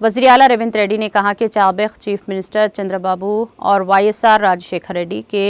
वज़ीर आला रेवंत रेड्डी ने कहा कि साबिक़ चीफ मिनिस्टर चंद्रबाबू और YSR राजशेखर रेड्डी के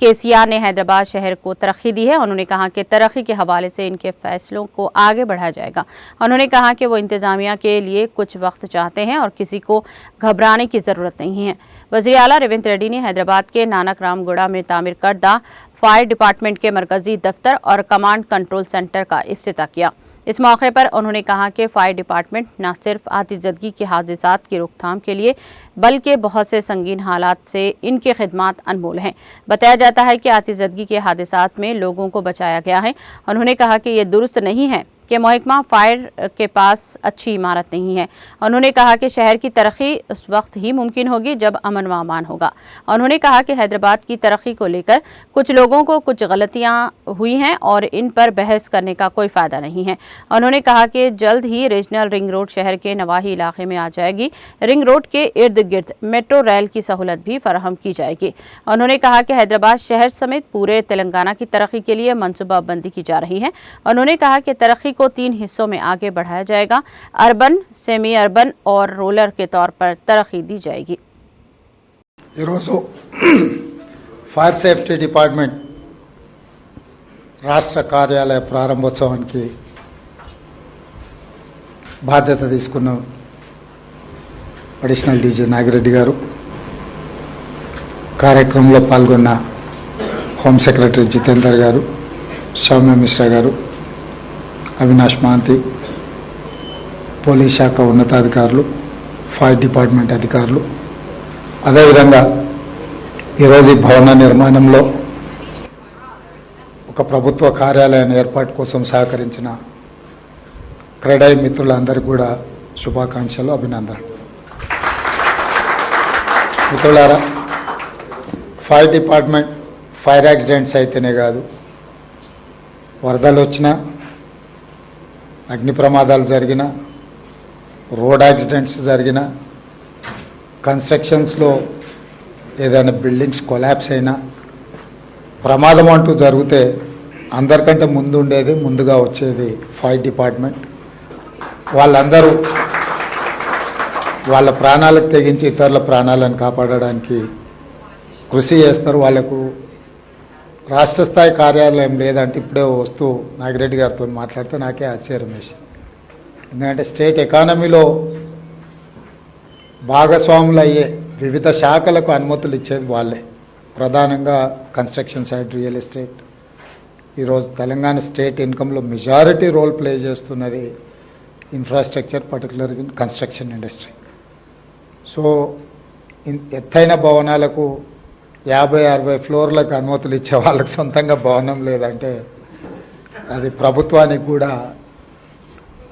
KCR ने हैदराबाद शहर को तरक्की दी है। उन्होंने कहा कि तरक्की के हवाले से इनके फैसलों को आगे बढ़ाया जाएगा। उन्होंने कहा कि वो इंतजामिया के लिए कुछ वक्त चाहते हैं और किसी को घबराने की ज़रूरत नहीं है। वज़ीर आला रेवंत रेड्डी ने हैदराबाद के नानक रामगुड़ा में तामीर करदा फायर डिपार्टमेंट के मरकजी दफ्तर और कमांड कंट्रोल सेंटर का इफ्तिताह किया। इस मौके पर उन्होंने कहा कि फायर डिपार्टमेंट न सिर्फ आतिशदगी के हादसात की रोकथाम के लिए बल्कि बहुत से संगीन हालात से इनकी खिदमत अनमोल हैं। बताया जाता है कि आतिशदगी के हादसात में लोगों को बचाया गया है। उन्होंने कहा कि ये दुरुस्त नहीं है कि महकमा फायर के पास अच्छी इमारत नहीं है। उन्होंने कहा कि शहर की तरक्की उस वक्त ही मुमकिन होगी जब अमन व अमान होगा। उन्होंने कहा कि हैदराबाद की तरक्की को लेकर कुछ लोगों को कुछ गलतियां हुई हैं और इन पर बहस करने का कोई फ़ायदा नहीं है। उन्होंने कहा कि जल्द ही रीजनल रिंग रोड शहर के नवाही इलाके में आ जाएगी। रिंग रोड के इर्द गिर्द मेट्रो रेल की सहूलत भी फराहम की जाएगी। उन्होंने कहा कि हैदराबाद शहर समेत पूरे तेलंगाना की तरक्की के लिए मनसूबाबंदी की जा रही है। उन्होंने कहा कि तरक्की को 3 हिस्सों में आगे बढ़ाया जाएगा। अर्बन, सेमी अर्बन और रूरल के तौर पर तरक्की दी जाएगी। फायर सेफ्टी डिपार्टमेंट రాష్ట్ర కార్యాలయ ప్రారంభోత్సవానికి బాధ్యత తీసుకున్న అడిషనల్ డీజీ నాగిరెడ్డి గారు, కార్యక్రమంలో పాల్గొన్న హోమ్ సెక్రటరీ జితేందర్ గారు, సౌమ్య మిశ్రా గారు, అవినాష్ మహాంతి, పోలీస్ శాఖ ఉన్నతాధికారులు, ఫైర్ డిపార్ట్మెంట్ అధికారులు, అదేవిధంగా ఈరోజు ఈ భవన నిర్మాణంలో ఒక ప్రభుత్వ కార్యాలయాన్ని ఏర్పాటు కోసం సహకరించిన క్రెడై మిత్రులందరికీ కూడా శుభాకాంక్షలు, అభినందనలు. మిత్రులారా, ఫైర్ డిపార్ట్మెంట్ ఫైర్ యాక్సిడెంట్స్ అయితేనే కాదు, వరదలు వచ్చినా, అగ్ని ప్రమాదాలు జరిగినా, రోడ్ యాక్సిడెంట్స్ జరిగినా, కన్స్ట్రక్షన్స్లో ఏదైనా బిల్డింగ్స్ కొలాప్స్ అయినా, ప్రమాదం అంటూ జరిగితే అందరికంటే ముందుగా వచ్చేది ఫైర్ డిపార్ట్మెంట్. వాళ్ళందరూ వాళ్ళ ప్రాణాలకు తెగించి ఇతరుల ప్రాణాలను కాపాడడానికి కృషి చేస్తారు. వాళ్లకు రాష్ట్ర స్థాయి కార్యాలయం లేదంటే ఇప్పుడే వస్తూ నాగిరెడ్డి గారితో మాట్లాడితే నాకే ఆశ్చర్యం వేసింది. ఎందుకంటే స్టేట్ ఎకానమీలో భాగస్వాములు అయ్యే వివిధ శాఖలకు అనుమతులు ఇచ్చేది వాళ్ళే. ప్రధానంగా కన్స్ట్రక్షన్ సైడ్, రియల్ ఎస్టేట్. ఈరోజు తెలంగాణ స్టేట్ ఇన్కంలో మెజారిటీ రోల్ ప్లే చేస్తున్నది infrastructure, particular construction industry. So ఎత్తైన భవనాలకు 50-60 ఫ్లోర్లకు అనుమతులు ఇచ్చే వాళ్ళకి సొంతంగా భవనం లేదంటే అది ప్రభుత్వానికి కూడా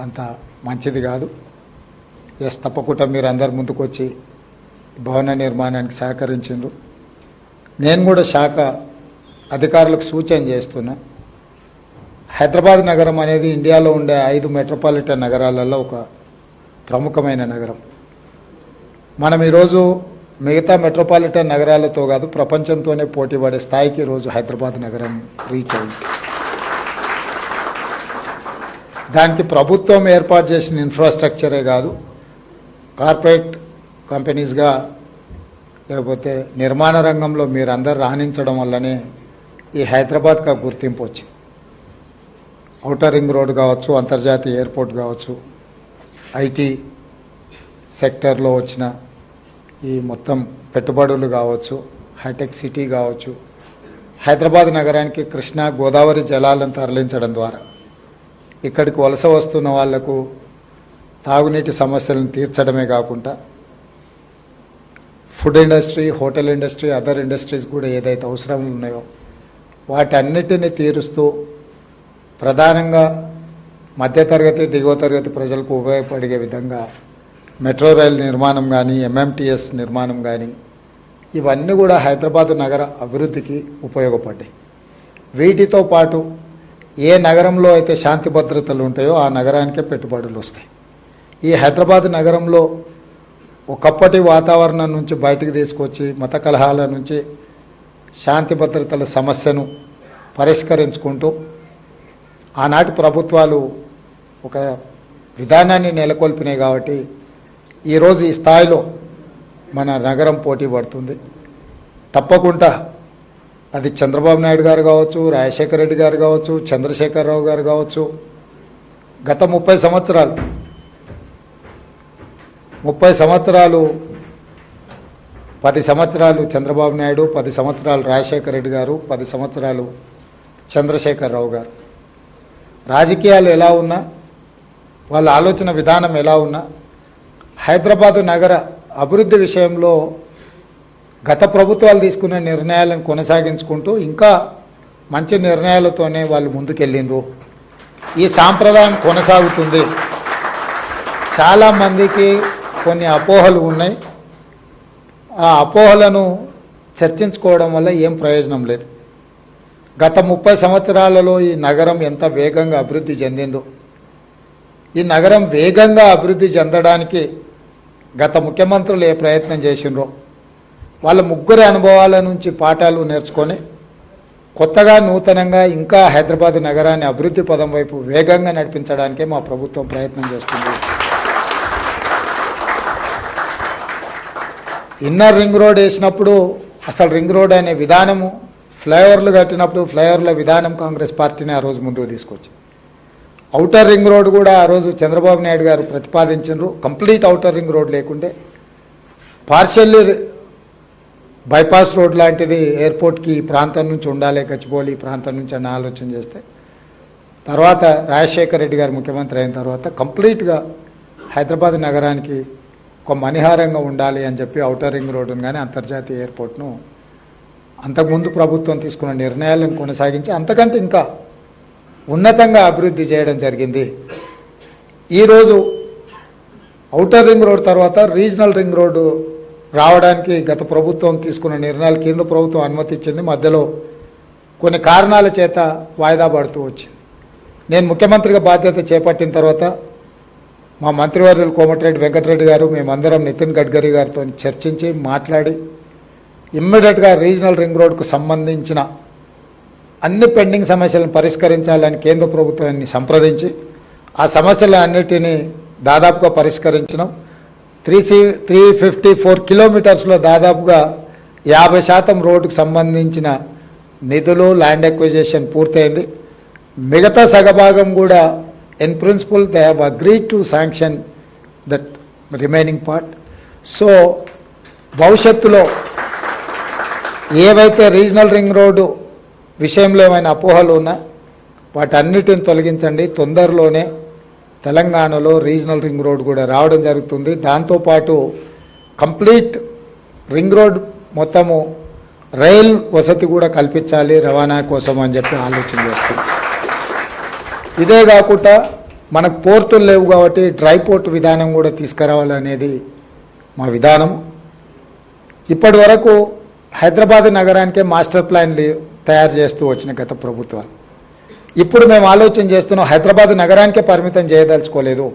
అంత మంచిది కాదు. ఎస్, తప్పకుండా మీరు అందరు ముందుకొచ్చి భవన నిర్మాణానికి సహకరించిండ్రు. నేను కూడా శాఖ అధికారులకు సూచన చేస్తున్నా. హైదరాబాద్ నగరం అనేది ఇండియాలో ఉండే 5 మెట్రోపాలిటన్ నగరాలలో ఒక ప్రముఖమైన నగరం. మనం ఈరోజు మిగతా మెట్రోపాలిటన్ నగరాలతో కాదు, ప్రపంచంతోనే పోటీ పడే స్థాయికి ఈరోజు హైదరాబాద్ నగరం రీచ్ అయింది. దానికి ప్రభుత్వం ఏర్పాటు చేసిన ఇన్ఫ్రాస్ట్రక్చరే కాదు, కార్పొరేట్ కంపెనీస్గా లేకపోతే నిర్మాణ రంగంలో మీరందరూ రాణించడం వల్లనే ఈ హైదరాబాద్కి గుర్తింపు వచ్చింది. ఔటర్ రింగ్ రోడ్ కావచ్చు, అంతర్జాతీయ ఎయిర్పోర్ట్ కావచ్చు, ఐటీ సెక్టర్లో వచ్చిన ఈ మొత్తం పెట్టుబడులు కావచ్చు, హైటెక్ సిటీ కావచ్చు, హైదరాబాద్ నగరానికి కృష్ణా గోదావరి జలాలను తరలించడం ద్వారా ఇక్కడికి వలస వస్తున్న వాళ్లకు తాగునీటి సమస్యలను తీర్చడమే కాకుండా food industry, hotel industry, other industries కూడా ఏదైతే అవసరాలు ఉన్నాయో వాటన్నిటిని తీరుస్తూ ప్రధానంగా మధ్యతరగతి, దిగువ తరగతి ప్రజలకు ఉపయోగపడే విధంగా మెట్రో రైల్ నిర్మాణం కానీ, MMTS నిర్మాణం కానీ, ఇవన్నీ కూడా హైదరాబాద్ నగర అభివృద్ధికి ఉపయోగపడ్డాయి. వీటితో పాటు ఏ నగరంలో అయితే శాంతి భద్రతలు ఉంటాయో ఆ నగరానికే పెట్టుబడులు వస్తాయి. ఈ హైదరాబాద్ నగరంలో ఒకప్పటి వాతావరణం నుంచి బయటకు తీసుకొచ్చి మత కలహాల నుంచి శాంతి భద్రతల సమస్యను పరిష్కరించుకుంటూ ఆనాటి ప్రభుత్వాలు ఒక విధానాన్ని నెలకొల్పినాయి. కాబట్టి ఈరోజు ఈ స్థాయిలో మన నగరం పోటీ పడుతుంది. తప్పకుండా అది చంద్రబాబు నాయుడు గారు కావచ్చు, రాజశేఖర రెడ్డి గారు కావచ్చు, చంద్రశేఖరరావు గారు కావచ్చు. గత 30 సంవత్సరాలు 10 సంవత్సరాలు చంద్రబాబు నాయుడు, 10 సంవత్సరాలు రాజశేఖర రెడ్డి గారు, 10 సంవత్సరాలు చంద్రశేఖరరావు గారు. రాజకీయాలు ఎలా ఉన్నా, వాళ్ళ ఆలోచన విధానం ఎలా ఉన్నా, హైదరాబాదు నగర అభివృద్ధి విషయంలో గత ప్రభుత్వాలు తీసుకున్న నిర్ణయాలను కొనసాగించుకుంటూ ఇంకా మంచి నిర్ణయాలతోనే వాళ్ళు ముందుకెళ్ళిండ్రు. ఈ సాంప్రదాయం కొనసాగుతుంది. చాలామందికి కొన్ని అపోహలు ఉన్నాయి. ఆ అపోహలను చర్చించుకోవడం వల్ల ఏం ప్రయోజనం లేదు. గత 30 సంవత్సరాలలో ఈ నగరం ఎంత వేగంగా అభివృద్ధి చెందిందో, ఈ నగరం వేగంగా అభివృద్ధి చెందడానికి గత ముఖ్యమంత్రులు ఏ ప్రయత్నం చేసిండ్రో, వాళ్ళ ముగ్గురి అనుభవాల నుంచి పాఠాలు నేర్చుకొని కొత్తగా నూతనంగా ఇంకా హైదరాబాద్ నగరాన్ని అభివృద్ధి పదం వైపు వేగంగా నడిపించడానికే మా ప్రభుత్వం ప్రయత్నం చేస్తుంది. ఇన్నర్ రింగ్ రోడ్ వేసినప్పుడు అసలు రింగ్ రోడ్ అనే విధానము, ఫ్లైఓవర్లు కట్టినప్పుడు ఫ్లైఓవర్ల విధానం కాంగ్రెస్ పార్టీని ఆ రోజు ముందుకు తీసుకొచ్చింది. ఔటర్ రింగ్ రోడ్ కూడా ఆ రోజు చంద్రబాబు నాయుడు గారు ప్రతిపాదించారు. కంప్లీట్ ఔటర్ రింగ్ రోడ్ లేకుంటే పార్షియల్లీ బైపాస్ రోడ్ లాంటిది ఎయిర్పోర్ట్కి ఈ ప్రాంతం నుంచి ఉండాలి, గచ్చిబౌలి ఈ ప్రాంతం నుంచి అన్న ఆలోచన చేస్తే, తర్వాత రాజశేఖర రెడ్డి గారు ముఖ్యమంత్రి అయిన తర్వాత కంప్లీట్గా హైదరాబాద్ నగరానికి ఒక మణిహారంగా ఉండాలి అని చెప్పి ఔటర్ రింగ్ రోడ్డును కానీ అంతర్జాతీయ ఎయిర్పోర్ట్ను అంతకుముందు ప్రభుత్వం తీసుకున్న నిర్ణయాలను కొనసాగించి అంతకంటే ఇంకా ఉన్నతంగా అభివృద్ధి చేయడం జరిగింది. ఈరోజు ఔటర్ రింగ్ రోడ్ తర్వాత రీజనల్ రింగ్ రోడ్డు రావడానికి గత ప్రభుత్వం తీసుకున్న నిర్ణయాలు కేంద్ర ప్రభుత్వం అనుమతి ఇచ్చింది. మధ్యలో కొన్ని కారణాల చేత వాయిదా పడుతూ వచ్చింది. నేను ముఖ్యమంత్రిగా బాధ్యత చేపట్టిన తర్వాత మా మంత్రివర్యులు కోమటిరెడ్డి వెంకటరెడ్డి గారు, మేమందరం నితిన్ గడ్కరీ గారితో చర్చించి మాట్లాడి ఇమ్మీడియట్గా రీజనల్ రింగ్ రోడ్కు సంబంధించిన అన్ని పెండింగ్ సమస్యలను పరిష్కరించాలని కేంద్ర ప్రభుత్వాన్ని సంప్రదించి ఆ సమస్యలన్నిటినీ దాదాపుగా పరిష్కరించినాం. 354 కిలోమీటర్స్లో దాదాపుగా 50% రోడ్డుకు సంబంధించిన నిధులు, ల్యాండ్ ఎక్విజిషన్ పూర్తయింది. మిగతా సగభాగం కూడా in principle they have agreed to sanction that remaining part. So భవిష్యత్తులో ఏవైతే రీజనల్ రింగ్ రోడ్డు విషయంలో ఏమైనా అపోహలు ఉన్నా వాటన్నిటిని తొలగించండి. తొందరలోనే తెలంగాణలో రీజనల్ రింగ్ రోడ్ కూడా రావడం జరుగుతుంది. దాంతోపాటు కంప్లీట్ రింగ్ రోడ్ మొత్తము రైల్ వసతి కూడా కల్పించాలి రవాణా కోసం అని చెప్పి ఆలోచన చేస్తుంది. ఇదే కాకుండా మనకు పోర్టులు లేవు కాబట్టి డ్రై పోర్ట్ విధానం కూడా తీసుకురావాలనేది మా విధానం. ఇప్పటి వరకు హైదరాబాద్ నగరానికే మాస్టర్ ప్లాన్ తయారు చేస్తూ వచ్చిన గత ప్రభుత్వాలు. ఇప్పుడు మేము ఆలోచన చేస్తున్నాం, హైదరాబాద్ నగరానికే పరిమితం చేయదలుచుకోలేదు.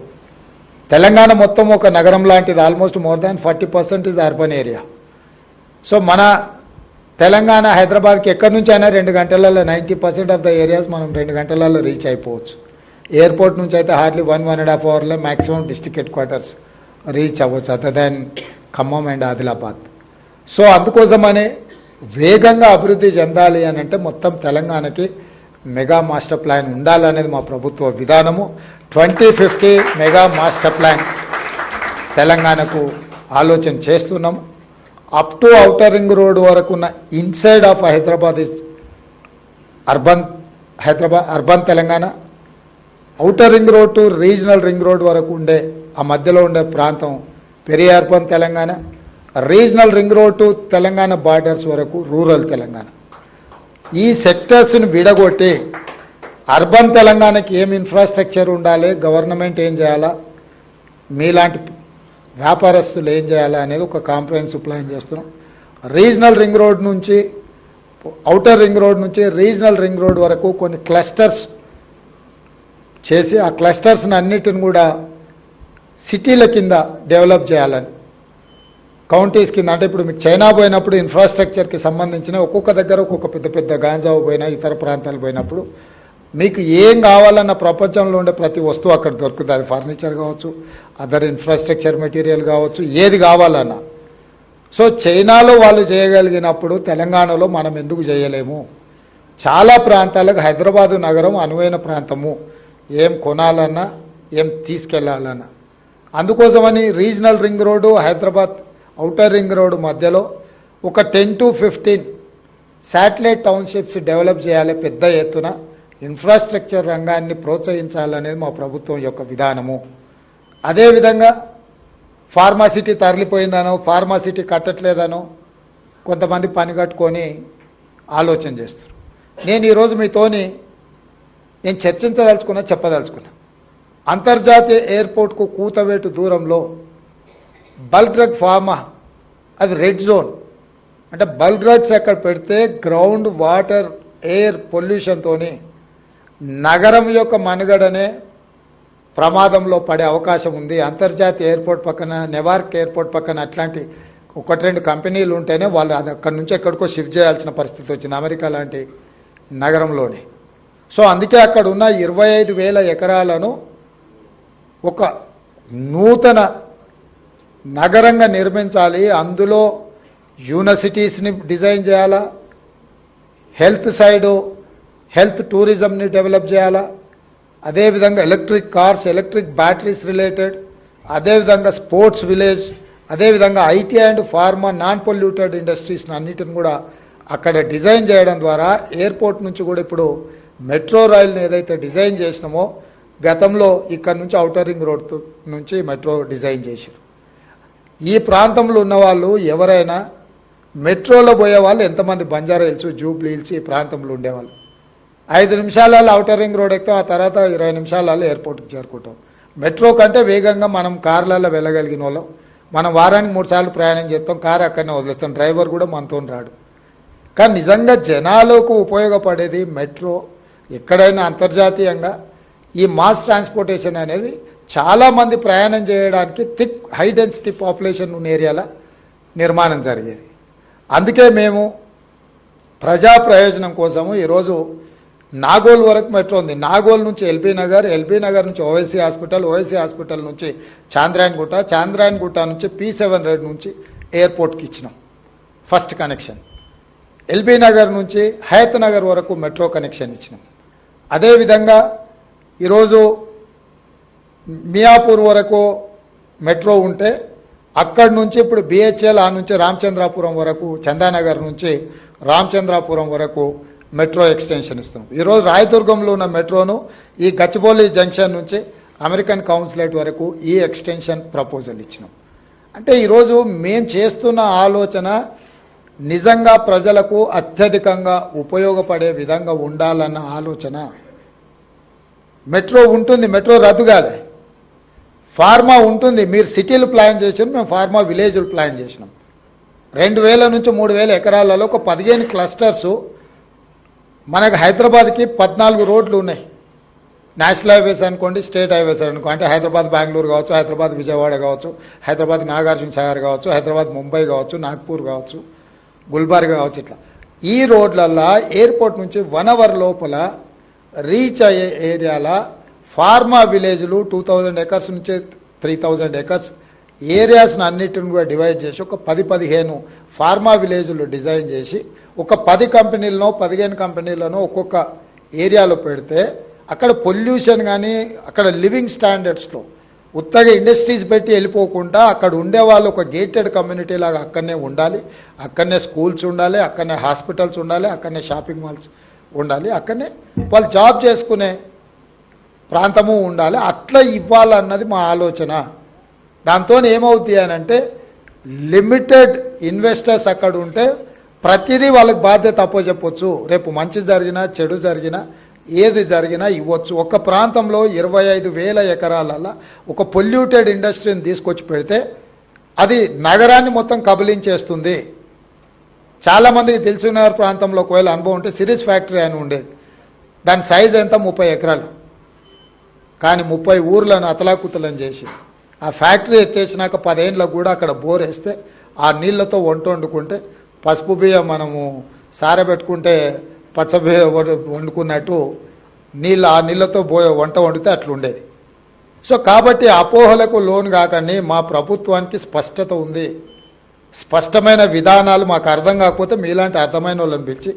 తెలంగాణ మొత్తం ఒక నగరం లాంటిది. Almost more than 40% is urban area. So మన తెలంగాణ హైదరాబాద్కి ఎక్కడి నుంచి అయినా 2 గంటలలో 90% ఆఫ్ ద ఏరియాస్ మనం 2 గంటలలో రీచ్ అయిపోవచ్చు. ఎయిర్పోర్ట్ నుంచి అయితే హార్డ్లీ 1.5 అవర్లో maximum district headquarters reach అవ్వచ్చు, other than Khammam and Adilabad. So అందుకోసమనే వేగంగా అభివృద్ధి చెందాలి అని అంటే మొత్తం తెలంగాణకి మెగా మాస్టర్ ప్లాన్ ఉండాలనేది మా ప్రభుత్వ విధానము. 2050 మెగా మాస్టర్ ప్లాన్ తెలంగాణకు ఆలోచన చేస్తున్నాము. Up to outer ring road వరకు ఉన్న inside of Hyderabad is urban Telangana. Outer ring road to regional ring road వరకు ఉండే ఆ మధ్యలో ఉండే ప్రాంతం peri urban Telangana. Regional ring road to Telangana borders వరకు రూరల్ తెలంగాణ. ఈ సెక్టర్స్ని విడగొట్టి అర్బన్ తెలంగాణకి ఏం ఇన్ఫ్రాస్ట్రక్చర్ ఉండాలి, గవర్నమెంట్ ఏం చేయాలా, మీలాంటి వ్యాపారస్తులు ఏం చేయాలా అనేది ఒక కాంప్రహెన్సివ్ ప్లాన్ చేస్తున్నాం. రీజనల్ రింగ్ రోడ్ నుంచి ఔటర్ రింగ్ రోడ్ నుంచి రీజనల్ రింగ్ రోడ్ వరకు కొన్ని క్లస్టర్స్ చేసి ఆ క్లస్టర్స్ని అన్నిటిని కూడా సిటీల కింద డెవలప్ చేయాలని, కౌంటీస్ కింద. అంటే ఇప్పుడు మీకు చైనా పోయినప్పుడు ఇన్ఫ్రాస్ట్రక్చర్కి సంబంధించిన ఒక్కొక్క దగ్గర ఒక్కొక్క పెద్ద పెద్ద గాంజావు పోయినా ఇతర ప్రాంతాలు పోయినప్పుడు మీకు ఏం కావాలన్న ప్రపంచంలో ఉండే ప్రతి వస్తువు అక్కడ దొరుకుతుంది. అది ఫర్నిచర్ కావచ్చు, అదర్ ఇన్ఫ్రాస్ట్రక్చర్ మెటీరియల్ కావచ్చు, ఏది కావాలన్నా. సో చైనాలో వాళ్ళు చేయగలిగినప్పుడు తెలంగాణలో మనం ఎందుకు చేయలేము? చాలా ప్రాంతాలకు హైదరాబాదు నగరం అనువైన ప్రాంతము, ఏం కొనాలన్నా ఏం తీసుకెళ్లాలన్నా. అందుకోసమని regional ring road, Hyderabad outer ring road మధ్యలో ఒక 10 to 15 శాటిలైట్ టౌన్షిప్స్ డెవలప్ చేయాలి. పెద్ద ఎత్తున ఇన్ఫ్రాస్ట్రక్చర్ రంగాన్ని ప్రోత్సహించాలనేది మా ప్రభుత్వం యొక్క విధానము. అదేవిధంగా ఫార్మాసిటీ తరలిపోయిందనో, ఫార్మాసిటీ కట్టట్లేదనో కొంతమంది పని కట్టుకొని ఆలోచన చేస్తారు. నేను ఈరోజు మీతోని నేను చర్చించదలుచుకున్నా, చెప్పదలుచుకున్నా. అంతర్జాతీయ ఎయిర్పోర్ట్కు కూతవేటు దూరంలో బల్క్ డ్రగ్ ఫార్మా, అది రెడ్ జోన్. అంటే బల్క్ డ్రగ్స్ అక్కడ పెడితే గ్రౌండ్ వాటర్ ఎయిర్ పొల్యూషన్తోని నగరం యొక్క మనుగడనే ప్రమాదంలో పడే అవకాశం ఉంది. అంతర్జాతీయ ఎయిర్పోర్ట్ పక్కన, నెవార్క్ ఎయిర్పోర్ట్ పక్కన అట్లాంటి 1-2 కంపెనీలు ఉంటేనే వాళ్ళు అది అక్కడి నుంచి ఎక్కడికో షిఫ్ట్ చేయాల్సిన పరిస్థితి వచ్చింది, అమెరికా లాంటి నగరంలోనే. సో అందుకే అక్కడ ఉన్న 25,000 ఎకరాలను ఒక నూతన నగరంగా నిర్మించాలి. అందులో యూనివర్సిటీస్ని డిజైన్ చేయాలా, హెల్త్ సైడు హెల్త్ టూరిజంని డెవలప్ చేయాలా, అదేవిధంగా electric cars, electric batteries related, అదేవిధంగా స్పోర్ట్స్ విలేజ్, అదేవిధంగా IT and pharma non polluted ఇండస్ట్రీస్ని అన్నిటిని కూడా అక్కడ డిజైన్ చేయడం ద్వారా ఎయిర్పోర్ట్ నుంచి కూడా ఇప్పుడు మెట్రో రైల్ని ఏదైతే డిజైన్ చేసినామో గతంలో ఇక్కడ నుంచి ఔటర్ రింగ్ రోడ్ నుంచి మెట్రో డిజైన్ చేశారు. ఈ ప్రాంతంలో ఉన్న వాళ్ళు ఎవరైనా మెట్రోలో పోయే వాళ్ళు ఎంతమంది బంజారా హిల్స్, జూబ్లీ హిల్స్ ఈ ప్రాంతంలో ఉండేవాళ్ళు 5 నిమిషాలలో ఔటర్ రింగ్ రోడ్ ఎక్కుతాం, ఆ తర్వాత 20 నిమిషాలలో ఎయిర్పోర్ట్కి చేరుకుంటాం. మెట్రో కంటే వేగంగా మనం కార్లలో వెళ్ళగలిగిన వాళ్ళం. మనం వారానికి 3 సార్లు ప్రయాణం చేస్తాం, కారు అక్కడనే వదిలేస్తాం, డ్రైవర్ కూడా మనతో రాడు. కానీ నిజంగా జనాలకు ఉపయోగపడేది మెట్రో. ఎక్కడైనా అంతర్జాతీయంగా ఈ మాస్ ట్రాన్స్పోర్టేషన్ అనేది చాలామంది ప్రయాణం చేయడానికి థిక్ హై డెన్సిటీ పాపులేషన్ ఉన్న ఏరియాల నిర్మాణం జరిగేది. అందుకే మేము ప్రజా ప్రయోజనం కోసము ఈరోజు నాగోల్ వరకు మెట్రో ఉంది. నాగోల్ నుంచి ఎల్బీ నగర్, ఎల్బీ నగర్ నుంచి ఓవైసీ హాస్పిటల్, ఓవైసీ హాస్పిటల్ నుంచి చాంద్రాయణగుట్ట, చాంద్రాయణగుట్ట నుంచి P7 రోడ్ నుంచి ఎయిర్పోర్ట్కి ఇచ్చినాం ఫస్ట్ కనెక్షన్. ఎల్బీ నగర్ నుంచి హయత్ నగర్ వరకు మెట్రో కనెక్షన్ ఇచ్చినాం. అదేవిధంగా ఈరోజు మియాపూర్ వరకు మెట్రో ఉంటే అక్కడి నుంచి ఇప్పుడు BHL ఆ నుంచి రామచంద్రాపురం వరకు, చందానగర్ నుంచి రామచంద్రాపురం వరకు మెట్రో ఎక్స్టెన్షన్ ఇస్తున్నాం. ఈరోజు రాయదుర్గంలో ఉన్న మెట్రోను ఈ గచ్చిబౌలి జంక్షన్ నుంచి అమెరికన్ కౌన్సిలేట్ వరకు ఈ ఎక్స్టెన్షన్ ప్రపోజల్ ఇచ్చినాం. అంటే ఈరోజు మేం చేస్తున్న ఆలోచన నిజంగా ప్రజలకు అత్యధికంగా ఉపయోగపడే విధంగా ఉండాలన్న ఆలోచన. మెట్రో ఉంటుంది, మెట్రో రద్దు కాలే. ఫార్మా ఉంటుంది, మీరు సిటీలు ప్లాన్ చేసినాం, మేము ఫార్మా విలేజ్లు ప్లాన్ చేసినాం. 2,000 నుంచి 3,000 ఎకరాలలో ఒక 15 క్లస్టర్సు. మనకు హైదరాబాద్కి 14 రోడ్లు ఉన్నాయి. నేషనల్ హైవేస్ అనుకోండి, స్టేట్ హైవేస్ అనుకో, అంటే హైదరాబాద్ బెంగళూరు కావచ్చు, హైదరాబాద్ విజయవాడ కావచ్చు, హైదరాబాద్ నాగార్జున సాగర్ కావచ్చు, హైదరాబాద్ ముంబై కావచ్చు, నాగ్పూర్ కావచ్చు, గుల్బర్గా కావచ్చు. ఇట్లా ఈ రోడ్లల్లో ఎయిర్పోర్ట్ నుంచి 1 అవర్ లోపల రీచ్ అయ్యే ఏరియాల ఫార్మా విలేజ్లు 2,000 ఎకర్స్ నుంచి 3,000 ఎకర్స్ ఏరియాస్ని అన్నిటిని కూడా డివైడ్ చేసి ఒక 10-15 ఫార్మా విలేజ్లు డిజైన్ చేసి ఒక 10 కంపెనీలను 15 కంపెనీలను ఒక్కొక్క ఏరియాలో పెడితే అక్కడ పొల్యూషన్ కానీ అక్కడ లివింగ్ స్టాండర్డ్స్లో ఉత్తగా ఇండస్ట్రీస్ పెట్టి వెళ్ళిపోకుండా అక్కడ ఉండేవాళ్ళు ఒక గేటెడ్ కమ్యూనిటీ లాగా అక్కడనే ఉండాలి. అక్కడనే స్కూల్స్ ఉండాలి, అక్కడనే హాస్పిటల్స్ ఉండాలి, అక్కడనే షాపింగ్ మాల్స్ ఉండాలి, అక్కడనే వాళ్ళు జాబ్ చేసుకునే ప్రాంతము ఉండాలి. అట్లా ఇవ్వాలన్నది మా ఆలోచన. దాంతో ఏమవుతుంది అని అంటే లిమిటెడ్ ఇన్వెస్టర్స్ అక్కడ ఉంటే ప్రతిదీ వాళ్ళకి బాధ్యత అప్పచెప్పొచ్చు. రేపు మంచి జరిగినా చెడు జరిగినా ఏది జరిగినా ఇవ్వచ్చు. ఒక ప్రాంతంలో 25,000 ఎకరాలలో ఒక పొల్యూటెడ్ ఇండస్ట్రీని తీసుకొచ్చి పెడితే అది నగరాన్ని మొత్తం కబలించేస్తుంది. చాలామందికి తెలిసిన ప్రాంతంలో ఒకవేళ అనుభవం ఉంటే సిరీస్ ఫ్యాక్టరీ అని ఉండేది. దాని సైజ్ ఎంత 30 ఎకరాలు. కానీ 30 ఊర్లను అతలాకుతలం చేసి ఆ ఫ్యాక్టరీ ఎత్తేసినాక 10 ఏళ్ళకు కూడా అక్కడ బోర్ వేస్తే ఆ నీళ్లతో వంట వండుకుంటే పసుపు బియ్యం మనము సారబెట్టుకుంటే పచ్చ బియ్యం వండుకున్నట్టు ఆ నీళ్ళతో వంట వండితే అట్లుండేది. సో కాబట్టి అపోహలకు లోను కాకండి. మా ప్రభుత్వానికి స్పష్టత ఉంది, స్పష్టమైన విధానాలు. మాకు అర్థం కాకపోతే మీలాంటి అర్థమైన వాళ్ళని పిలిచి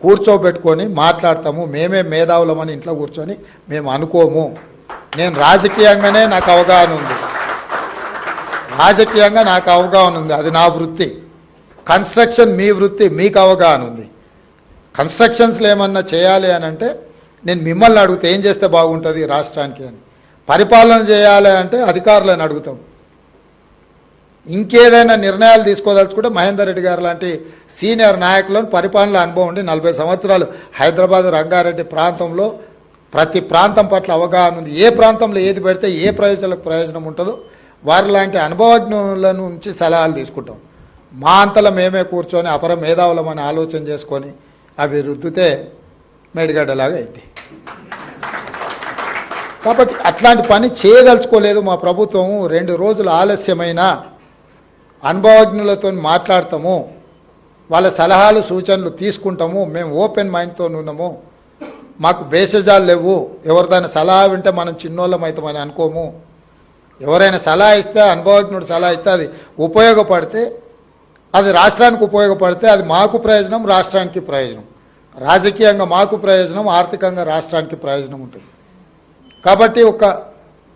కూర్చోబెట్టుకొని మాట్లాడతాము. మేమే మేధావులమని ఇంట్లో కూర్చొని మేము అనుకోము. నేను రాజకీయంగానే నాకు అవగాహన ఉంది, రాజకీయంగా నాకు అవగాహన ఉంది, అది నా వృత్తి. కన్స్ట్రక్షన్ మీ వృత్తి, మీకు అవగాహన ఉంది. కన్స్ట్రక్షన్స్లో ఏమన్నా చేయాలి అని అంటే నేను మిమ్మల్ని అడుగుతా, ఏం చేస్తే బాగుంటుంది రాష్ట్రానికి అని. పరిపాలన చేయాలి అంటే అధికారులను అడుగుతాం. ఇంకేదైనా నిర్ణయాలు తీసుకోదలుచుకుంటే మహేందర్ రెడ్డి గారు లాంటి సీనియర్ నాయకులను, పరిపాలన అనుభవం ఉండి 40 సంవత్సరాలు హైదరాబాద్ రంగారెడ్డి ప్రాంతంలో ప్రతి ప్రాంతం పట్ల అవగాహన ఉంది. ఏ ప్రాంతంలో ఏది పెడితే ఏ ప్రజలకు ప్రయోజనం ఉంటుందో వారి లాంటి అనుభవజ్ఞుల నుంచి సలహాలు తీసుకుంటాం. మా అంతలో మేమే కూర్చొని అపర మేధావులమని ఆలోచన చేసుకొని అవి రుద్దితే మేడిగడ్డలాగా అయింది. కాబట్టి అట్లాంటి పని చేయదలుచుకోలేదు మా ప్రభుత్వము. 2 రోజులు ఆలస్యమైన అనుభవజ్ఞులతో మాట్లాడతాము, వాళ్ళ సలహాలు సూచనలు తీసుకుంటాము. మేము ఓపెన్ మైండ్తో ఉన్నాము, మాకు బేసజాలు లేవు. ఎవరిదైనా సలహా వింటే మనం చిన్నోళ్ళం అవుతామని అనుకోము. ఎవరైనా సలహా ఇస్తే, అనుభవజ్ఞుడు సలహా ఇస్తే అది ఉపయోగపడితే, అది రాష్ట్రానికి ఉపయోగపడితే అది మాకు ప్రయోజనం, రాష్ట్రానికి ప్రయోజనం. రాజకీయంగా మాకు ప్రయోజనం, ఆర్థికంగా రాష్ట్రానికి ప్రయోజనం ఉంటుంది. కాబట్టి ఒక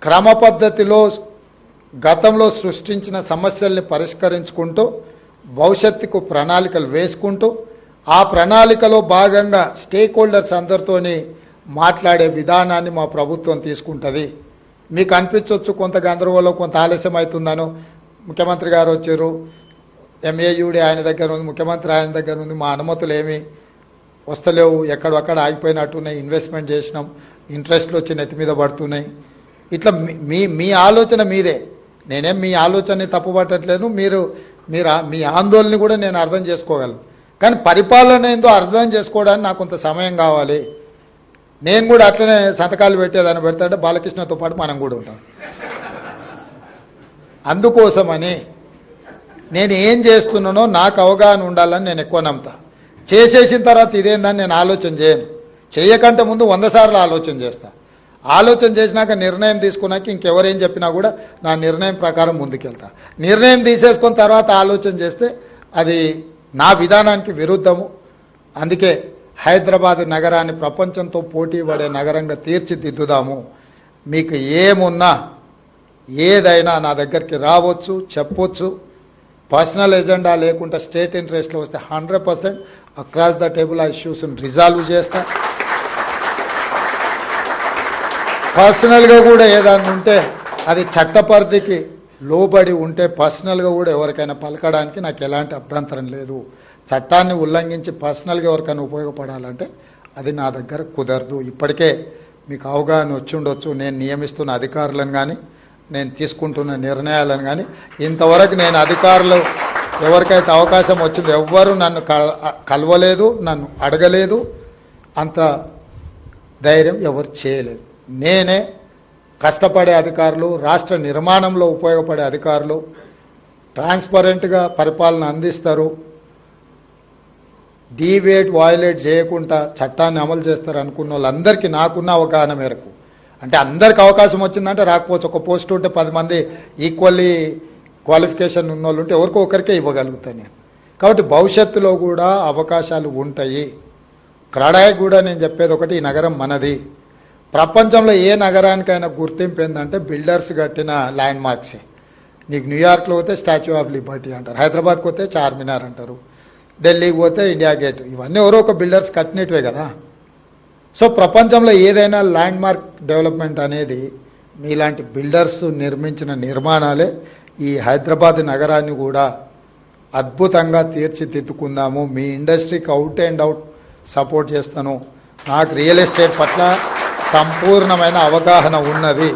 క్రమ పద్ధతిలో గతంలో సృష్టించిన సమస్యల్ని పరిష్కరించుకుంటూ భవిష్యత్తుకు ప్రణాళికలు వేసుకుంటూ ఆ ప్రణాళికలో భాగంగా స్టేక్ హోల్డర్స్ అందరితోని మాట్లాడే విధానాన్ని మా ప్రభుత్వం తీసుకుంటుంది. మీకు అనిపించవచ్చు కొంత గందరగోళం, కొంత ఆలస్యం అవుతుందనో. ముఖ్యమంత్రి గారు వచ్చారు, ఎంఏయుడి ఆయన దగ్గర ఉంది, ముఖ్యమంత్రి ఆయన దగ్గర ఉంది, మా అనుమతులు ఏమి వస్తలేవు, ఎక్కడొక్కడ ఆగిపోయినట్టున్నాయి, ఇన్వెస్ట్మెంట్ చేసినాం, ఇంట్రెస్ట్లు వచ్చి నెత్తి మీద పడుతున్నాయి. ఇట్లా మీ ఆలోచన మీదే, నేనేం మీ ఆలోచనని తప్పుపట్టట్లేదు. మీ ఆందోళన కూడా నేను అర్థం చేసుకోగలను. కానీ పరిపాలన ఏందో అర్థం చేసుకోవడానికి నాకు కొంత సమయం కావాలి. నేను కూడా అట్లనే సంతకాలు పెట్టేదాన్ని పెడతాంటే బాలకృష్ణతో పాటు మనం కూడా ఉంటాం. అందుకోసమని నేను ఏం చేస్తున్నానో నాకు అవగాహన ఉండాలని నేను ఎక్కువ నమ్ముతా. చేసేసిన తర్వాత ఇదేందని నేను ఆలోచన చేయను. చేయకంటే ముందు 100 సార్లు ఆలోచన చేస్తా. ఆలోచన చేసినాక నిర్ణయం తీసుకున్నాక ఇంకెవరేం చెప్పినా కూడా నా నిర్ణయం ప్రకారం ముందుకెళ్తా. నిర్ణయం తీసేసుకున్న తర్వాత ఆలోచన చేస్తే అది నా విధానానికి విరుద్ధము. అందుకే హైదరాబాద్ నగరాన్ని ప్రపంచంతో పోటీ పడే నగరంగా తీర్చిదిద్దుదాము. మీకు ఏమున్నా ఏదైనా నా దగ్గరికి రావచ్చు, చెప్పొచ్చు. పర్సనల్ ఎజెండా లేకుండా స్టేట్ ఇంట్రెస్ట్లో వస్తే 100% అక్రాస్ ద టేబుల్ ఆ ఇష్యూస్ని రిజాల్వ్ చేస్తా. పర్సనల్గా కూడా ఏదైనా ఉంటే అది చట్టపరిధికి లోబడి ఉంటే పర్సనల్గా కూడా ఎవరికైనా పలకడానికి నాకు ఎలాంటి అభ్యంతరం లేదు. చట్టాన్ని ఉల్లంఘించి పర్సనల్గా ఎవరికైనా ఉపయోగపడాలంటే అది నా దగ్గర కుదరదు. ఇప్పటికే మీకు అవగాహన వచ్చి ఉండొచ్చు. నేను నియమిస్తున్న అధికారులను కానీ, నేను తీసుకుంటున్న నిర్ణయాలను కానీ, ఇంతవరకు నేను అధికారులు ఎవరికైతే అవకాశం వచ్చిందో ఎవ్వరూ నన్ను కలవలేదు, నన్ను అడగలేదు. అంత ధైర్యం ఎవరు చేయలేదు. నేనే కష్టపడే అధికారులు, రాష్ట్ర నిర్మాణంలో ఉపయోగపడే అధికారులు, ట్రాన్స్పరెంట్గా పరిపాలన అందిస్తారు, డీవియేట్ వయలేట్ చేయకుండా చట్టాన్ని అమలు చేస్తారు అనుకున్న వాళ్ళందరికీ నాకున్న అవగాహన మేరకు, అంటే అందరికి అవకాశం వచ్చిందంటే రాకపోవచ్చు. ఒక పోస్ట్ ఉంటే 10 మంది ఈక్వల్లీ క్వాలిఫికేషన్ ఉన్న వాళ్ళు ఉంటే ఎవరికో ఒకరికే ఇవ్వగలుగుతాను నేను. కాబట్టి భవిష్యత్తులో కూడా అవకాశాలు ఉంటాయి. క్రడాయి కూడా నేను చెప్పేది ఒకటి, ఈ నగరం మనది. ప్రపంచంలో ఏ నగరానికైనా గుర్తింపు ఏంటంటే బిల్డర్స్ కట్టిన ల్యాండ్ మార్క్సే. నీకు న్యూయార్క్లో పోతే స్టాచ్యూ ఆఫ్ లిబర్టీ అంటారు, హైదరాబాద్కి పోతే చార్మినార్ అంటారు, ఢిల్లీకి పోతే ఇండియా గేట్. ఇవన్నీ ఎవరో ఒక బిల్డర్స్ కట్టినట్టువే కదా. సో ప్రపంచంలో ఏదైనా ల్యాండ్ మార్క్ డెవలప్మెంట్ అనేది మీలాంటి బిల్డర్స్ నిర్మించిన నిర్మాణాలే. ఈ హైదరాబాద్ నగరాన్ని కూడా అద్భుతంగా తీర్చిదిద్దుకుందాము. మీ ఇండస్ట్రీకి అవుట్ అండ్ అవుట్ సపోర్ట్ చేస్తాను. నాకు రియల్ ఎస్టేట్ పట్ల సంపూర్ణమైన అవగాహన ఉన్నది.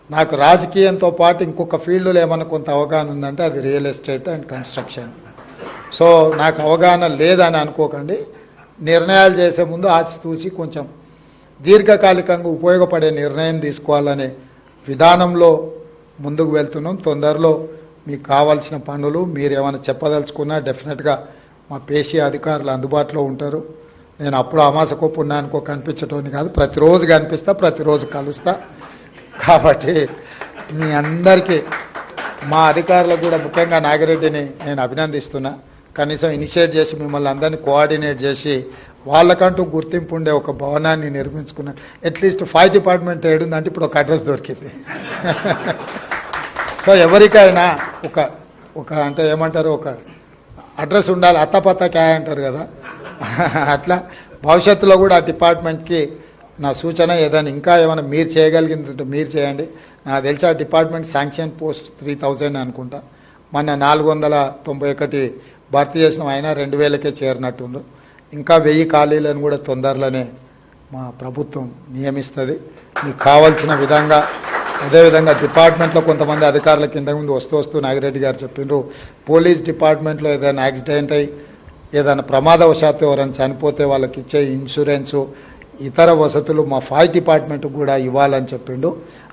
నాకు రాజకీయంతో పాటు ఇంకొక ఫీల్డ్లో ఏమైనా కొంత అవగాహన ఉందంటే అది real estate and construction. So నాకు అవగాహన లేదని అనుకోకండి. నిర్ణయాలు చేసే ముందు ఆచితూచి కొంచెం దీర్ఘకాలికంగా ఉపయోగపడే నిర్ణయం తీసుకోవాలనే విధానంలో ముందుకు వెళ్తున్నాం. తొందరలో మీకు కావాల్సిన పనులు మీరు ఏమైనా చెప్పదలుచుకున్నా డెఫినెట్గా మా పేషీ అధికారులు అందుబాటులో ఉంటారు. నేను అప్పుడు అమాసకో పుణ్యానికో కనిపించటోని కాదు, ప్రతిరోజు కనిపిస్తా, ప్రతిరోజు కలుస్తా. కాబట్టి మీ అందరికీ, మా అధికారులకు కూడా ముఖ్యంగా నాగిరెడ్డిని నేను అభినందిస్తున్నా. కనీసం ఇనిషియేట్ చేసి మిమ్మల్ని అందరినీ కోఆర్డినేట్ చేసి వాళ్ళకంటూ గుర్తింపు ఉండే ఒక భవనాన్ని నిర్మించుకున్నాను. అట్లీస్ట్ ఫైర్ డిపార్ట్మెంట్ ఏడుందంటే ఇప్పుడు ఒక అడ్రస్ దొరికింది. సో ఎవరికైనా ఒక అంటే ఏమంటారు, ఒక అడ్రస్ ఉండాలి, అత్తపత్త క్యా అంటారు కదా. అట్లా భవిష్యత్తులో కూడా ఆ డిపార్ట్మెంట్కి నా సూచన, ఏదైనా ఇంకా ఏమైనా మీరు చేయగలిగిందంటే మీరు చేయండి. నాకు తెలిసి ఆ డిపార్ట్మెంట్ శాంక్షన్ పోస్ట్ 3000 అనుకుంటా. మొన్న 491 భర్తీ చేసిన అయినా 2000కే చేరినట్టుండ్రు. ఇంకా 1000 ఖాళీలను కూడా తొందరలోనే మా ప్రభుత్వం నియమిస్తుంది. మీకు కావాల్సిన విధంగా. అదేవిధంగా డిపార్ట్మెంట్లో కొంతమంది అధికారుల కింద ముందు వస్తూ నాగిరెడ్డి గారు చెప్పిండ్రు, పోలీస్ డిపార్ట్మెంట్లో ఏదైనా యాక్సిడెంట్ అయ్యి ఏదైనా ప్రమాదవశాత్తు ఎవరైనా చనిపోతే వాళ్ళకి ఇచ్చే ఇన్సూరెన్సు, ఇతర వసతులు మా ఫైర్ డిపార్ట్మెంట్ కూడా ఇవ్వాలని చెప్పిండు.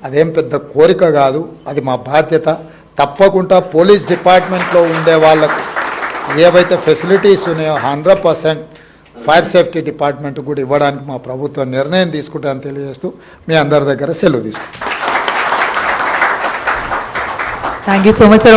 అదేం పెద్ద కోరిక కాదు, అది మా బాధ్యత. తప్పకుండా పోలీస్ డిపార్ట్మెంట్లో ఉండే వాళ్ళకు ఏవైతే ఫెసిలిటీస్ ఉన్నాయో 100% ఫైర్ సేఫ్టీ డిపార్ట్మెంట్ కూడా ఇవ్వడానికి మా ప్రభుత్వం నిర్ణయం తీసుకుంటామని తెలియజేస్తూ మీ అందరి దగ్గర సెలవు తీసుకుంటాం. Thank you so much, sir.